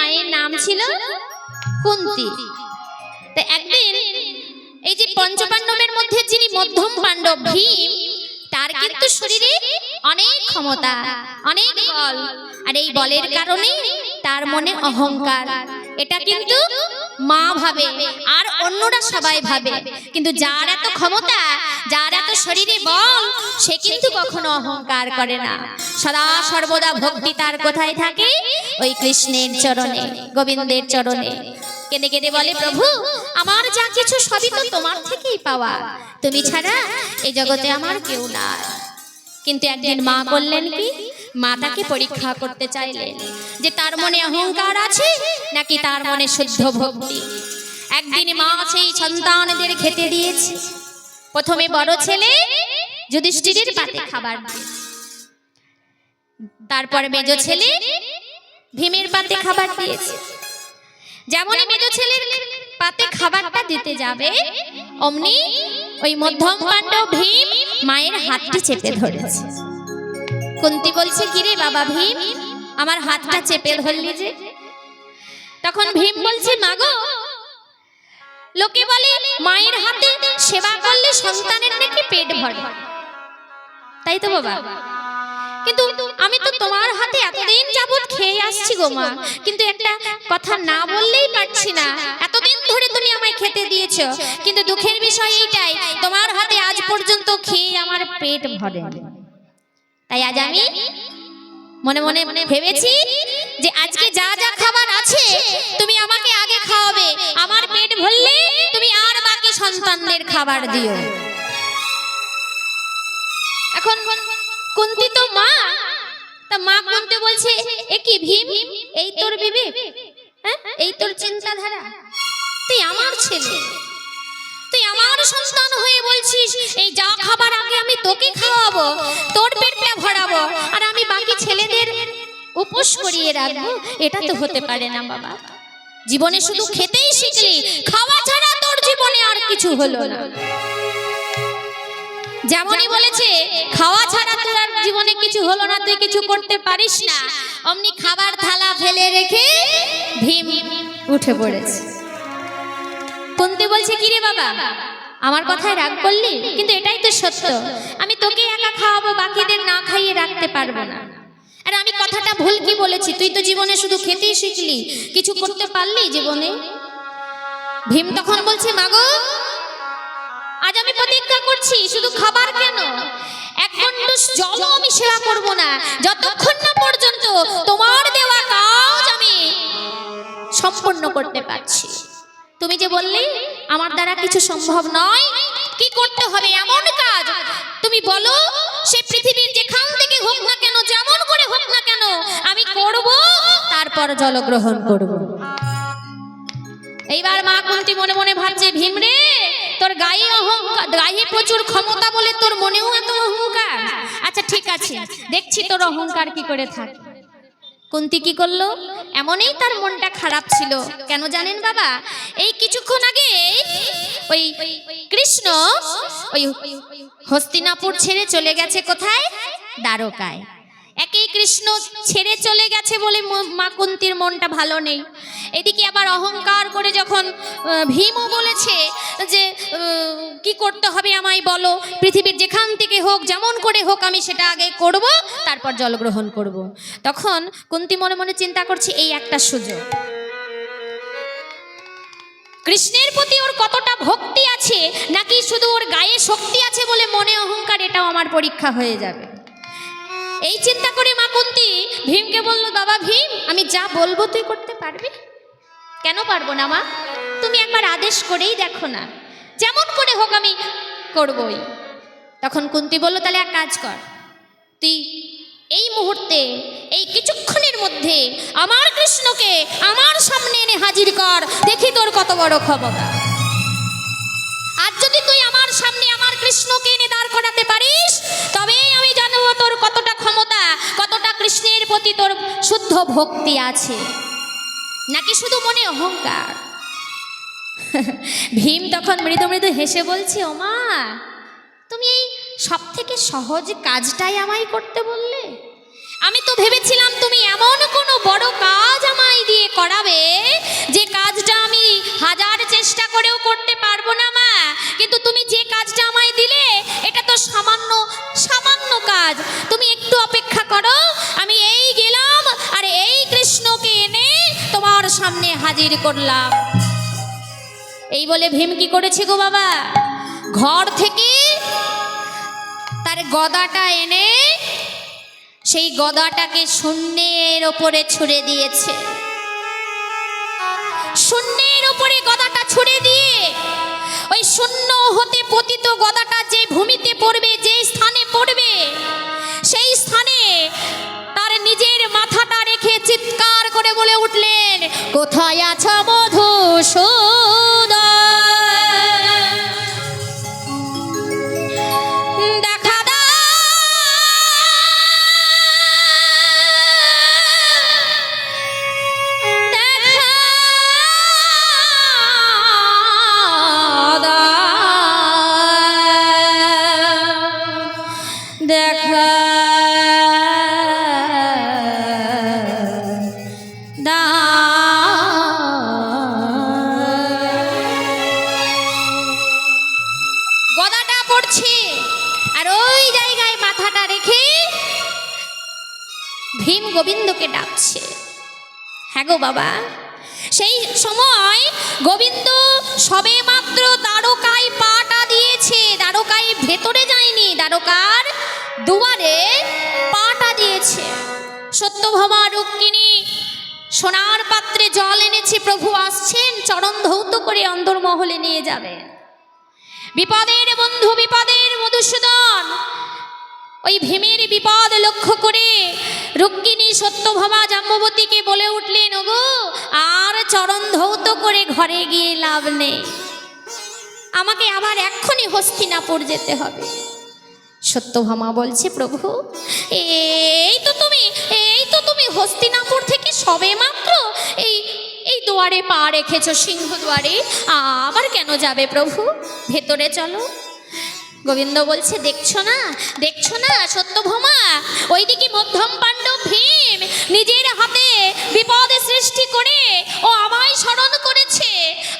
মায়ের নাম ছিল কুন্তী। তো একদিন এই যে পঞ্চপাণ্ডবের মধ্যে যিনি মধ্যম পাণ্ডব ভীম, তার কিন্তু শরীরে অনেক ক্ষমতা, অনেক বল, আর এই বলের কারণে তার মনে অহংকার। এটা কিন্তু মা ভাবে আর অন্যরা সবাই ভাবে, কিন্তু যার এত ক্ষমতা, যার এত শরীরে বল, সে কিন্তু কখনো অহংকার করে না। সদা সর্বদা ভক্তি তার কোথায় থাকে? ওই কৃষ্ণের চরণে, গোবিন্দের চরণে। কেঁদে কেঁদে বলে, প্রভু আমার যা কিছু সবই তো তোমার থেকেই পাওয়া, তুমি ছাড়া এই জগতে আমার কেউ নাই। কিন্তু একদিন মা করলেন কি, মা তাকে পরীক্ষা করতে চাইলেন যে তার মনে অহংকার আছে নাকি তার মনে শুদ্ধ ভক্তি। একদিন মা সেই সন্তানদের খেতে দিয়েছে। প্রথমে বড় ছেলে যুধিষ্ঠিরের পাতে খাবার দিয়েছে, তারপর মেজ ছেলে ভীমের পাতে খাবার দিয়েছে। যেমনই মেজ ছেলের পাতে খাবারটা দিতে যাবে, অমনি ওই মধ্যম পাণ্ডব ভীম মায়ের হাতটি চেপে ধরেছে। কুন্তী বলছে, কিরে বাবা ভীম, আমার হাতটা চেপে ধরলি যে? তখন ভীম বলছে, মাগো, লোকে বলে মায়ের হাতে সেবা করলে সন্তানের নাকি পেট ভরে, তাই তো বাবা? কিন্তু আমি তো তোমার হাতে এতদিন যাবত খেয়ে আসছি গো মা, কিন্তু একটা কথা না বললেই পারছি না। এতদিন ধরে তুমি আমায় খেতে দিয়েছো, কিন্তু দুঃখের বিষয় এইটাই, তোমার হাতে আজ পর্যন্ত খেয়ে আমার পেট ভরে। তাই আজ আমি মনে মনে ভেবেছি যে আজকে যা যা খাবার আছে তুমি আমাকে আগে খাওয়াবে, আমার পেট ভরলে তুমি আর বাকি সন্তানদের খাবার দিও। এখন কুন্তী তো মা, তা মা কুন্তী বলছে, এ কি ভীম, এই তোর বিবেক, এই তোর চিন্তাধারা? তুই আমার ছেলে, তুই আমার সন্তান হয়ে বলছিস এই যা খাবার আগে আমি তোকে খাওয়াবো, তোর পেটটা ভরাবো, আর আমি বাকি ছেলেদের উপোস করিয়ে রাখবো? এটা তো হতে পারে না বাবা। জীবনে শুধু খেতেই শিখলি, খাওয়া ছাড়া তোর জীবনে আর কিছু হলো না। যেমনই বলেছে খাওয়া ছাড়া তোর আর জীবনে কিছু হলো না, তুই কিছু করতে পারিস না, অমনি খাবার থালা ফেলে রেখে ভীম উঠে পড়েছে। কুন্তী বলছে, কিরে বাবা, আমার কথায় রাগ করলি? কিন্তু এটাই তো সত্য, আমি তোকে একা খাওয়াবো, বাকিদের না খাইয়ে রাখতে পারবো না। আর আমি কথাটা ভুল কি বলেছি? তুই তো জীবনে শুধু খেতেই শিখলি, কিছু করতে পারলি জীবনে? ভীম তখন বলছে, মাগো, আজ আমি প্রতিজ্ঞা করছি, শুধু খাবার কেন, এক গণ্ডূষ জলও আমি সেবা করব না, যতক্ষণ না পর্যন্ত তোমার দেওয়া কাজ আমি সম্পূর্ণ করতে পারছি। তুমি যে বললে আমার দ্বারা কিছু সম্ভব নয়, কি করতে হবে এমন কাজ তুমি বলো, সে পৃথিবীর যেখান থেকে হোক না কেন, যেমন করে হোক না কেন, আমি করব, তারপর জলগ্রহণ করব। এইবার মা কুন্তী মনে মনে ভাবছে, ভীম রে, তোর গায়ে অহংকার, গায়ে প্রচুর ক্ষমতা বলে তোর মনেও এত অহংকার। আচ্ছা ঠিক আছে, দেখছি তোর অহংকার কি করে থাকে। কুন্তী কি করলো? এমনই তার মনটা খারাপ ছিল। কেন জানেন বাবা? এই কিছুক্ষণ আগে ওই কৃষ্ণ ওই হস্তিনাপুর ছেড়ে চলে গেছে কোথায়? দ্বারকায়। একই কৃষ্ণ ছেড়ে চলে গেছে বলে মা কুন্তীর মনটা ভালো নেই। এদিকে আবার অহংকার করে যখন ভীমও বলেছে যে কি করতে হবে আমায় বলো, পৃথিবীর যেখান থেকে হোক, যেমন করে হোক, আমি সেটা আগে করব, তারপর জলগ্রহণ করব। তখন কুন্তী মনে মনে চিন্তা করছে, এই একটা সুযোগ, কৃষ্ণের প্রতি ওর কতটা ভক্তি আছে, নাকি শুধু ওর গায়ে শক্তি আছে বলে মনে অহংকার, এটাও আমার পরীক্ষা হয়ে যাবে। এই চিন্তা করে মা কুন্তী ভীমকে বলল, বাবা ভীম, আমি যা বলবো তুই করতে পারবি? কেন পারবো না মা, তুমি একবার আদেশ করেই দেখো না, যেমন করে হোক আমি করবই। তখন কুন্তী বলল, তাহলে এক কাজ কর, তুই এই মুহূর্তে, এই কিছুক্ষণের মধ্যে আমার কৃষ্ণকে আমার সামনে এনে হাজির কর, দেখি তোর কত বড় ক্ষমতা। আজ যদি তুই আমার সামনে আমার কৃষ্ণকে এনে দাঁড় করাতে পারিস, তবেই আমি জানবো তোর কতটা ক্ষমতা, কতটা কৃষ্ণের প্রতি তোর শুদ্ধ ভক্তি আছে, নাকি শুধু মনে অহংকার। ভীম তখন মৃদু মৃদু হেসে বলছে, ও মা, তুমি এই সব থেকে সহজ কাজটাই আমায় করতে বললে? আমি তো ভেবেছিলাম তুমি এমন কোনো বড় কাজ আমায় দিয়ে করাবে যে কাজটা আমি হাজার চেষ্টা করেও করতে পারবো না মা, কিন্তু তুমি যে কাজটা আমায় দিলে এটা তো সামান্য সামান্য কাজ। তুমি একটু অপেক্ষা করো, আমি এই গেলাম আর এই কৃষ্ণকে এনে তোমার সামনে হাজির করলাম। এই বলে ভীম কি করেছে গো বাবা, ঘর থেকে তার গদাটা এনে সেই গদাটাকে শূন্যের ওপরে ছুঁড়ে দিয়েছে। শূন্যের ওপরে গদাটা ছুঁড়ে দিয়ে ওই শূন্য হতে পতিত গদাটা যে ভূমিতে পড়বে, যে স্থানে পড়বে, সেই স্থানে তার নিজের মাথাটা রেখে চিৎকার করে বলে উঠলেন, কোথায় আছো মধুসূদন? গদাটা পড়ছে আর ওই জায়গায় মাথাটা রেখে ভীম গোবিন্দকে ডাকছে। হ্যাঁ গো বাবা, সেই সময় গোবিন্দ সবে মাত্র দ্বারকায় পাটা দিয়েছে, দ্বারকায় ভেতরে যায়নি, দ্বারকার দুয়ারে পাটা দিয়েছে। সত্যভামা রুক্মিণী সোনার পাত্রে জল এনেছে, প্রভু আসছেন, চরণ ধৌত করে অন্দরমহলে নিয়ে যাবে। বিপদের বন্ধু, বিপদের মধুসূদন, ওই ভীমের বিপদ লক্ষ্য করে রুক্মিণী সত্যভামা জাম্ববতীকে বলে উঠলেন, ওগো আর চরণ ধৌত করে ঘরে গিয়ে লাভ নেই, আমাকে আবার এক্ষুনি হস্তিনাপুর যেতে হবে। সত্যভামা বলছে, প্রভু এই তো তুমি হস্তিনাপুর থেকে সবে মাত্র এই দুয়ারে পা রেখেছো, সিংহ দুয়ারে, আবার কেন যাবে প্রভু, ভেতরে চলো। গোবিন্দ বলছে, দেখছো না সত্যভামা, ওইদিকে মধ্যম পাণ্ডব ভীম নিজের হাতে বিপদ সৃষ্টি করে ও আমায় স্মরণ করেছে,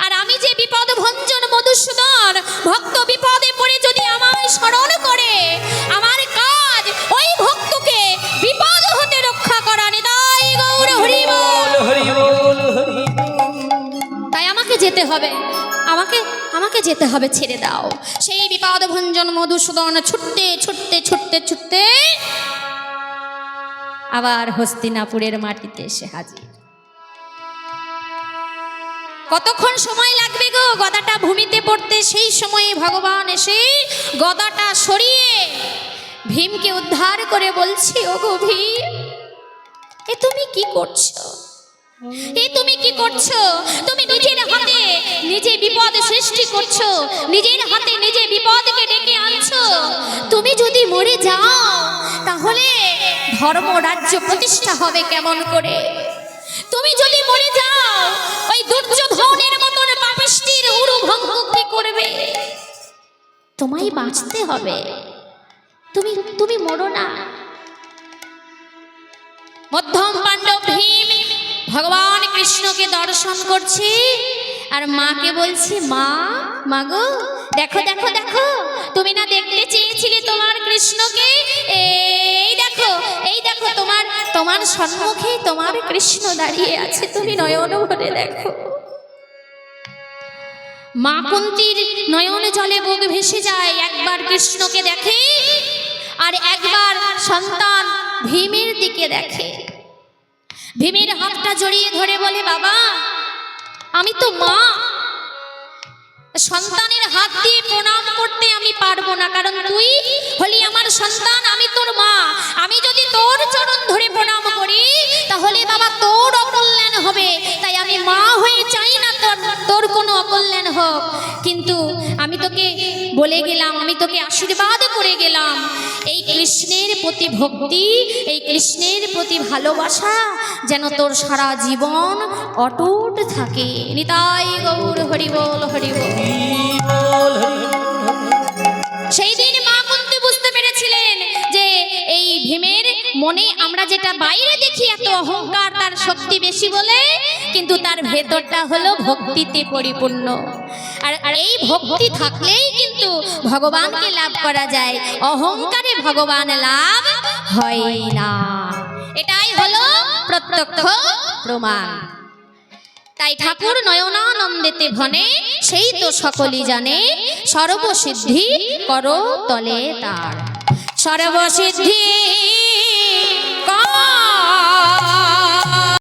আর আমি যে বিপদ ভঞ্জন মধুসূদন, ভক্ত বিপদে পড়ে যদি আমায় স্মরণ করে, আমার কাজ ওই ভক্তকে বিপদ হতে রক্ষা করা। নিতাই গৌর হরি বল, হরি বল, হরি বল। তাই আমাকে যেতে হবে, আমাকে যেতে হবে, ছেড়ে দাও। সেই বিপদ ভঞ্জন মধুসূদন ছুটতে ছুটতে ছুটতে ছুটতে আবার হস্তিনাপুরের মাটিতে এসে হাজির। কতক্ষণ সময় লাগবে গো গদাটা ভূমিতে পড়তে? সেই সময়ে ভগবান এসে গদাটা সরিয়ে ভীমকে উদ্ধার করে বলছে, ওগো ভীম, এ তুমি কি করছো? তুমি কি করছো? তুমি নিজের হাতে নিজে বিপদ সৃষ্টি করছো, নিজের হাতে নিজে বিপদকে ডেকে আনছো। তুমি যদি মরে যাও তাহলে ধর্ম রাজ্য প্রতিষ্ঠা হবে কেমন করে? তুমি যদি মরে যাও ওই দুর্যোধনের মতন পাপিষ্টির উরু ভঙ্গ কি করবে? তোমায় বাঁচতে হবে, তুমি মরো না। মধ্যম পাণ্ডব ভীম ভগবান কৃষ্ণকে দর্শন করছে আর মাকে বলছে, মা গো, দেখো দেখো দেখো, তুমি না দেখতে চেয়েছিলে তোমার কৃষ্ণকে, এই দেখো তোমার সম্মুখে তোমার কৃষ্ণ দাঁড়িয়ে আছে, তুমি নয়ন ভরে দেখো। মা কুন্তীর নয়ন জলে বুক ভেসে যায়, একবার কৃষ্ণকে দেখে আর একবার সন্তান ভীমের দিকে দেখে। ভীমের হাতটা জড়িয়ে ধরে বলে, বাবা আমি তো মা, সন্তানের হাত দিয়ে প্রণাম করতে আমি পারবো না, কারণ তুই হলি আমার সন্তান, আমি তোর মা। আমি যদি তোর চরণ ধরে প্রণাম করি তাহলে বাবা তোর অকল্যাণ হবে, তাই আমি মা হয়ে চাই না তোর কোনো অকল্যাণ হোক। কিন্তু আমি তোকে বলে গেলাম, আমি তোকে আশীর্বাদ করে গেলাম, এই কৃষ্ণের প্রতি ভক্তি, এই কৃষ্ণের প্রতি ভালোবাসা যেন তোর সারা জীবন অটুট থাকে। নিতাই গৌর হরি বল, হরি বল। সেই দিন মা কুন্তী বুঝতে পেরেছিলেন যে এই ভীমের মনে আমরা যেটা বাইরে দেখি এত অহংকার, তার শক্তি বেশি বলে, কিন্তু তার ভেতরটা হলো ভক্তিতে পরিপূর্ণ। আর এই ভক্তি থাকলেই কিন্তু ভগবানকে লাভ করা যায়, অহংকারে ভগবান লাভ হয় না। এটাই হলো প্রত্যক্ষ প্রমাণ। তাই ঠাকুর নয়নানন্দেতে ভনে, সেই তো সকলই জানে, সর্বসিদ্ধি করো তলে তার। সর্বসিদ্ধি